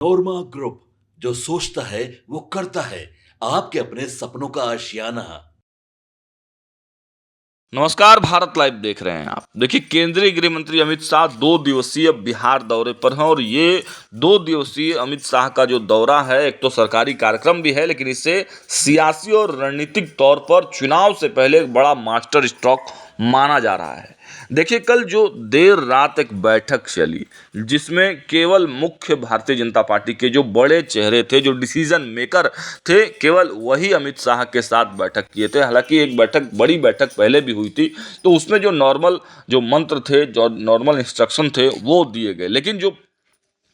नोरमा group, जो सोचता है वो करता है। आपके अपने सपनों का आशियाना। नमस्कार, भारत लाइव देख रहे हैं आप। देखिए, केंद्रीय गृह मंत्री अमित शाह 2 दिवसीय बिहार दौरे पर हैं और ये 2 दिवसीय अमित शाह का जो दौरा है, एक तो सरकारी कार्यक्रम भी है, लेकिन इसे सियासी और रणनीतिक तौर पर चुनाव से पहले एक बड़ा मास्टर स्ट्रोक माना जा रहा है। देखिए, कल जो देर रात एक बैठक चली, जिसमें केवल मुख्य भारतीय जनता पार्टी के जो बड़े चेहरे थे, जो डिसीजन मेकर थे, केवल वही अमित शाह के साथ बैठक किए थे। हालांकि एक बड़ी बैठक पहले भी हुई थी, तो उसमें जो नॉर्मल जो मंत्र थे, जो नॉर्मल इंस्ट्रक्शन थे, वो दिए गए। लेकिन जो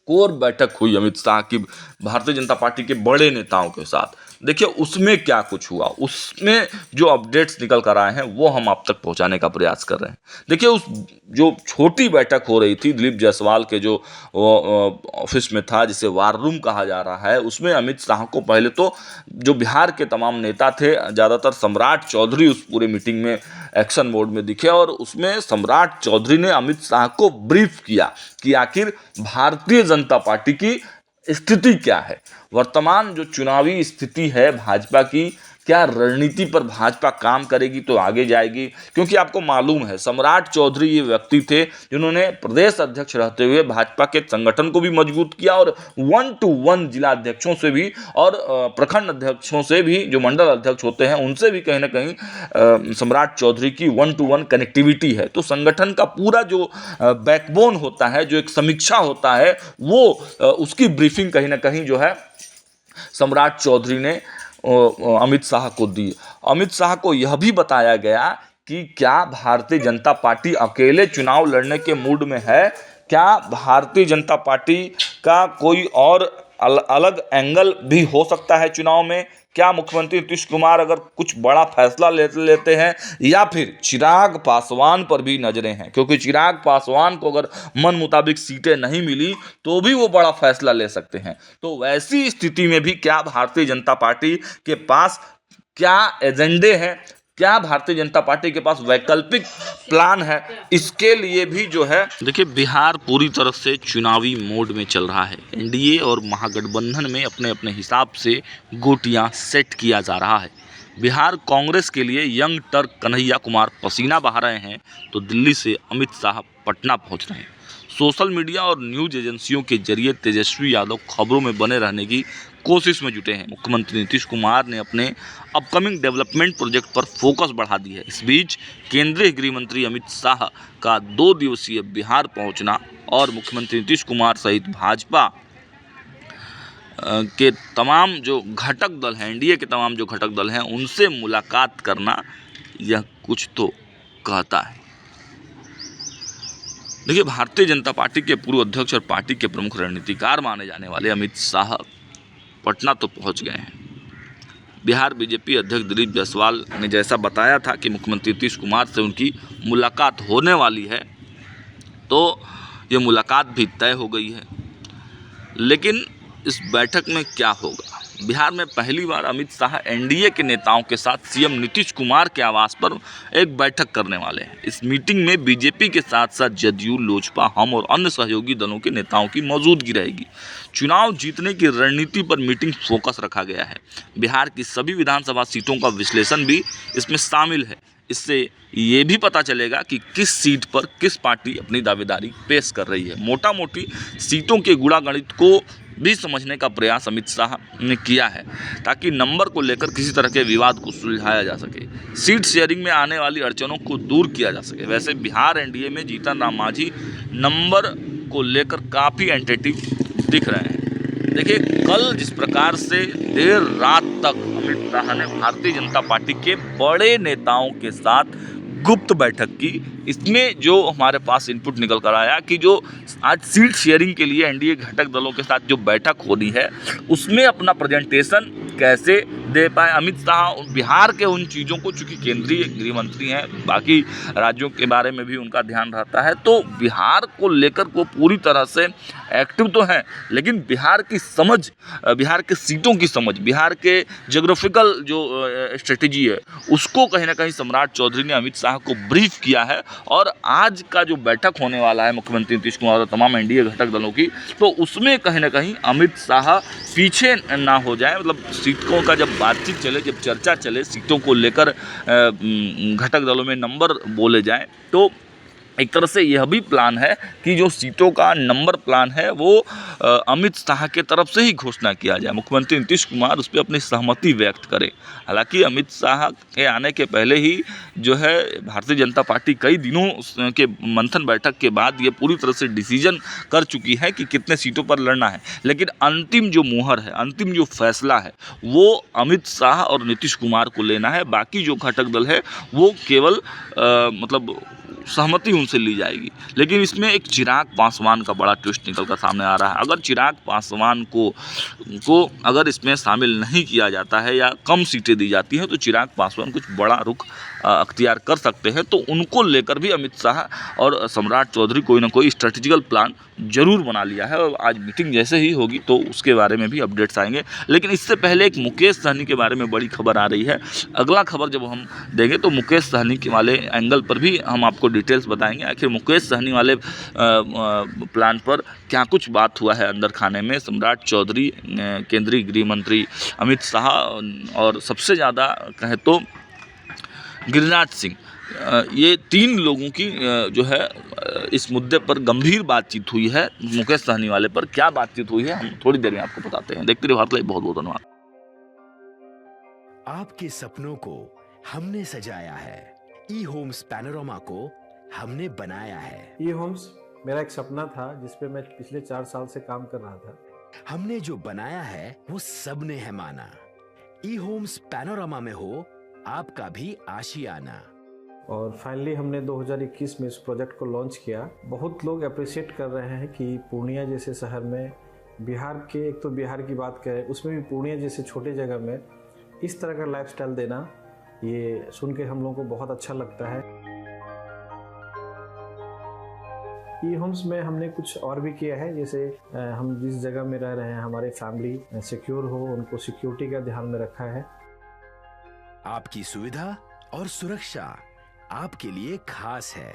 कोर बैठक हुई अमित शाह की भारतीय जनता पार्टी के बड़े नेताओं के साथ, देखिए उसमें क्या कुछ हुआ, उसमें जो अपडेट्स निकल कर आए हैं वो हम आप तक पहुंचाने का प्रयास कर रहे हैं। देखिए, उस जो छोटी बैठक हो रही थी दिलीप जायसवाल के जो ऑफिस में था, जिसे वार रूम कहा जा रहा है, उसमें अमित शाह को पहले तो जो बिहार के तमाम नेता थे, ज़्यादातर सम्राट चौधरी उस पूरे मीटिंग में एक्शन मोड में दिखे और उसमें सम्राट चौधरी ने अमित शाह को ब्रीफ किया कि आखिर भारतीय जनता पार्टी की स्थिति क्या है, वर्तमान जो चुनावी स्थिति है भाजपा की, क्या रणनीति पर भाजपा काम करेगी तो आगे जाएगी। क्योंकि आपको मालूम है, सम्राट चौधरी ये व्यक्ति थे जिन्होंने प्रदेश अध्यक्ष रहते हुए भाजपा के संगठन को भी मजबूत किया और 1-to-1 जिला अध्यक्षों से भी और प्रखंड अध्यक्षों से भी, जो मंडल अध्यक्ष होते हैं, उनसे भी कहीं ना कहीं सम्राट चौधरी की 1-to-1 कनेक्टिविटी है। तो संगठन का पूरा जो बैकबोन होता है, जो एक समीक्षा होता है, वो उसकी ब्रीफिंग कहीं ना कहीं जो है सम्राट चौधरी ने अमित शाह को दी। अमित शाह को यह भी बताया गया कि क्या भारतीय जनता पार्टी अकेले चुनाव लड़ने के मूड में है, क्या भारतीय जनता पार्टी का कोई और अलग एंगल भी हो सकता है चुनाव में, क्या मुख्यमंत्री नीतीश कुमार अगर कुछ बड़ा फैसला लेते हैं, या फिर चिराग पासवान पर भी नजरें हैं, क्योंकि चिराग पासवान को अगर मन मुताबिक सीटें नहीं मिली तो भी वो बड़ा फैसला ले सकते हैं। तो वैसी स्थिति में भी क्या भारतीय जनता पार्टी के पास क्या एजेंडे हैं, क्या भारतीय जनता पार्टी के पास वैकल्पिक प्लान है, इसके लिए भी जो है, देखिए बिहार पूरी तरह से चुनावी मोड में चल रहा है। एनडीए और महागठबंधन में अपने अपने हिसाब से गोटियां सेट किया जा रहा है। बिहार कांग्रेस के लिए यंग टर्क कन्हैया कुमार पसीना बहा रहे हैं, तो दिल्ली से अमित शाह पटना पहुंच रहे हैं। सोशल मीडिया और न्यूज एजेंसियों के जरिए तेजस्वी यादव खबरों में बने रहने की कोशिश में जुटे हैं। मुख्यमंत्री नीतीश कुमार ने अपने अपकमिंग डेवलपमेंट प्रोजेक्ट पर फोकस बढ़ा दी है। इस बीच केंद्रीय गृह मंत्री अमित शाह का 2 दिवसीय बिहार पहुंचना और मुख्यमंत्री नीतीश कुमार सहित भाजपा के तमाम जो घटक दल हैं, एनडीए के तमाम जो घटक दल हैं, उनसे मुलाकात करना, यह कुछ तो कहता है। देखिए, भारतीय जनता पार्टी के पूर्व अध्यक्ष और पार्टी के प्रमुख रणनीतिकार माने जाने वाले अमित शाह पटना तो पहुंच गए हैं। बिहार बीजेपी अध्यक्ष दिलीप जायसवाल ने जैसा बताया था कि मुख्यमंत्री नीतीश कुमार से उनकी मुलाकात होने वाली है, तो ये मुलाकात भी तय हो गई है। लेकिन इस बैठक में क्या होगा? बिहार में पहली बार अमित शाह एनडीए के नेताओं के साथ सीएम नीतीश कुमार के आवास पर एक बैठक करने वाले हैं। इस मीटिंग में बीजेपी के साथ साथ जदयू, लोजपा, हम और अन्य सहयोगी दलों के नेताओं की मौजूदगी रहेगी। चुनाव जीतने की रणनीति पर मीटिंग फोकस रखा गया है। बिहार की सभी विधानसभा सीटों का विश्लेषण भी इसमें शामिल है। इससे ये भी पता चलेगा कि किस सीट पर किस पार्टी अपनी दावेदारी पेश कर रही है। मोटा मोटी सीटों के गुणागणित को भी समझने का प्रयास अमित शाह ने किया है, ताकि नंबर को लेकर किसी तरह के विवाद को सुलझाया जा सके, सीट शेयरिंग में आने वाली अड़चनों को दूर किया जा सके। वैसे बिहार एनडीए में जीतन राम मांझी नंबर को लेकर काफ़ी एंटेटिव दिख रहे हैं। देखिए, कल जिस प्रकार से देर रात तक अमित शाह ने भारतीय जनता पार्टी के बड़े नेताओं के साथ गुप्त बैठक की, इसमें जो हमारे पास इनपुट निकल कर आया कि जो आज सीट शेयरिंग के लिए एनडीए घटक दलों के साथ जो बैठक होनी है, उसमें अपना प्रेजेंटेशन कैसे दे पाए। अमित शाह बिहार के उन चीज़ों को, चूंकि केंद्रीय गृह मंत्री हैं, बाकी राज्यों के बारे में भी उनका ध्यान रहता है, तो बिहार को लेकर वो पूरी तरह से एक्टिव तो हैं, लेकिन बिहार की समझ, बिहार के सीटों की समझ, बिहार के जोग्राफिकल जो स्ट्रेटेजी है, उसको कहीं ना कहीं सम्राट चौधरी ने अमित शाह को ब्रीफ किया है। और आज का जो बैठक होने वाला है मुख्यमंत्री नीतीश कुमार और तमाम एनडीए घटक दलों की, तो उसमें कहीं ना कहीं अमित शाह पीछे ना हो जाए। मतलब सीटों का जब बातचीत चले, जब चर्चा चले, सीटों को लेकर घटक दलों में नंबर बोले जाएं, तो एक तरह से यह भी प्लान है कि जो सीटों का नंबर प्लान है वो अमित शाह के तरफ से ही घोषणा किया जाए, मुख्यमंत्री नीतीश कुमार उस पर अपनी सहमति व्यक्त करें। हालांकि अमित शाह के आने के पहले ही जो है भारतीय जनता पार्टी कई दिनों के मंथन बैठक के बाद ये पूरी तरह से डिसीजन कर चुकी है कि कितने सीटों पर लड़ना है, लेकिन अंतिम जो मुहर है, अंतिम जो फैसला है, वो अमित शाह और नीतीश कुमार को लेना है। बाकी जो घटक दल है वो केवल मतलब सहमति उनसे ली जाएगी। लेकिन इसमें एक चिराग पासवान का बड़ा ट्विस्ट निकल कर सामने आ रहा है। अगर चिराग पासवान को अगर इसमें शामिल नहीं किया जाता है या कम सीटें दी जाती हैं, तो चिराग पासवान कुछ बड़ा रुख अख्तियार कर सकते हैं। तो उनको लेकर भी अमित शाह और सम्राट चौधरी कोई ना कोई स्ट्रेटेजिकल प्लान जरूर बना लिया है, और आज मीटिंग जैसे ही होगी तो उसके बारे में भी अपडेट्स आएंगे। लेकिन इससे पहले एक मुकेश सहनी के बारे में बड़ी खबर आ रही है। अगला खबर जब हम देंगे तो मुकेश सहनी के वाले एंगल पर भी हम आपको डिटेल्स बताएंगे। आखिर मुकेश सहनी वाले प्लान पर क्या कुछ बात हुआ है अंदर खाने में, सम्राट चौधरी, केंद्रीय गृह मंत्री अमित शाह और सबसे ज़्यादा कहें तो गिरिराज सिंह, ये तीन लोगों की जो है इस मुद्दे पर गंभीर बातचीत हुई है। मुकेश सहनी वाले पर क्या बातचीत हुई है हम थोड़ी देर में आपको बताते हैं। देखते रहिए भारत लाइव। बहुत बहुत धन्यवाद। आपके सपनों को हमने सजाया है, ई होम्स पैनोरामा को हमने बनाया है। ई होम्स मेरा एक सपना था जिस पे मैं पिछले 4 साल से काम कर रहा था। हमने जो बनाया है वो सबने है माना। ई होम्स पैनोरामा में हो आपका भी आशियाना। और फाइनली हमने 2021 में इस प्रोजेक्ट को लॉन्च किया। बहुत लोग अप्रिशिएट कर रहे हैं कि पूर्णिया जैसे शहर में, बिहार के, एक तो बिहार की बात करें उसमें भी पूर्णिया जैसे छोटे जगह में इस तरह का लाइफस्टाइल देना, ये सुन के हम लोगों को बहुत अच्छा लगता है। ई होम्स में हमने कुछ और भी किया है, जैसे हम जिस जगह में रह रहे हैं हमारे फैमिली सिक्योर हो, उनको सिक्योरिटी का ध्यान में रखा है। आपकी सुविधा और सुरक्षा आपके लिए खास है,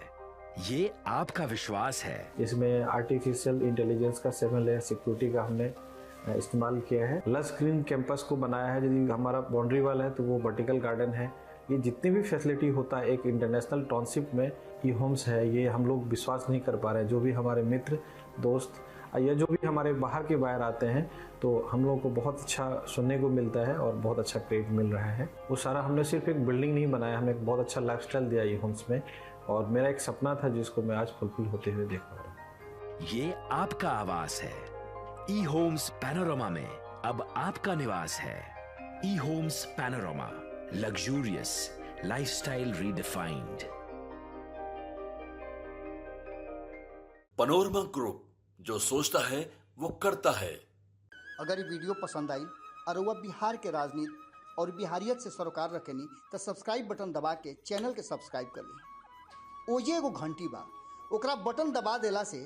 ये आपका विश्वास है। इसमें आर्टिफिशियल इंटेलिजेंस का 7 लेयर सिक्योरिटी का हमने इस्तेमाल किया है। लस ग्रीन कैंपस को बनाया है। यदि हमारा बाउंड्री वाल है तो वो वर्टिकल गार्डन है। ये जितनी भी फैसिलिटी होता है एक इंटरनेशनल टाउनशिप में ई होम्स है, ये हम लोग विश्वास नहीं कर पा रहे हैं। जो भी हमारे मित्र, दोस्त या जो भी हमारे बाहर के बाहर आते हैं तो हम लोगों को बहुत अच्छा सुनने को मिलता है और बहुत अच्छा क्रेडिट मिल रहा है। वो सारा हमने सिर्फ एक बिल्डिंग नहीं बनाया, हमें एक बहुत अच्छा लाइफस्टाइल दिया ई होम्स में, और मेरा एक सपना था जिसको मैं आज फुलफिल होते हुए देख पा रहा हूँ। ये आपका आवास है। ई होम्स पैनोरामा में अब आपका निवास है। E Homes Panorama, luxurious lifestyle redefined. Panorama group, जो सोचता है वो करता है। अगर ये वीडियो पसंद आई और वह बिहार के राजनीति और बिहारियत से सरोकार रखेनी तो सब्सक्राइब बटन दबा के चैनल के सब्सक्राइब कर ली। ओजे एगो घंटी बा, ओकरा बटन दबा देला से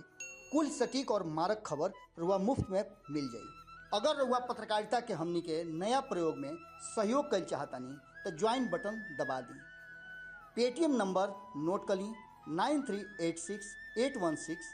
कुल सटीक और मारक खबर रुआ मुफ्त में मिल जाई। अगर रुआ पत्रकारिता के हमनी के नया प्रयोग में सहयोग कर चाहतानी तो ज्वाइन बटन दबा दी। पेटीएम नंबर नोट कर ली 9386 816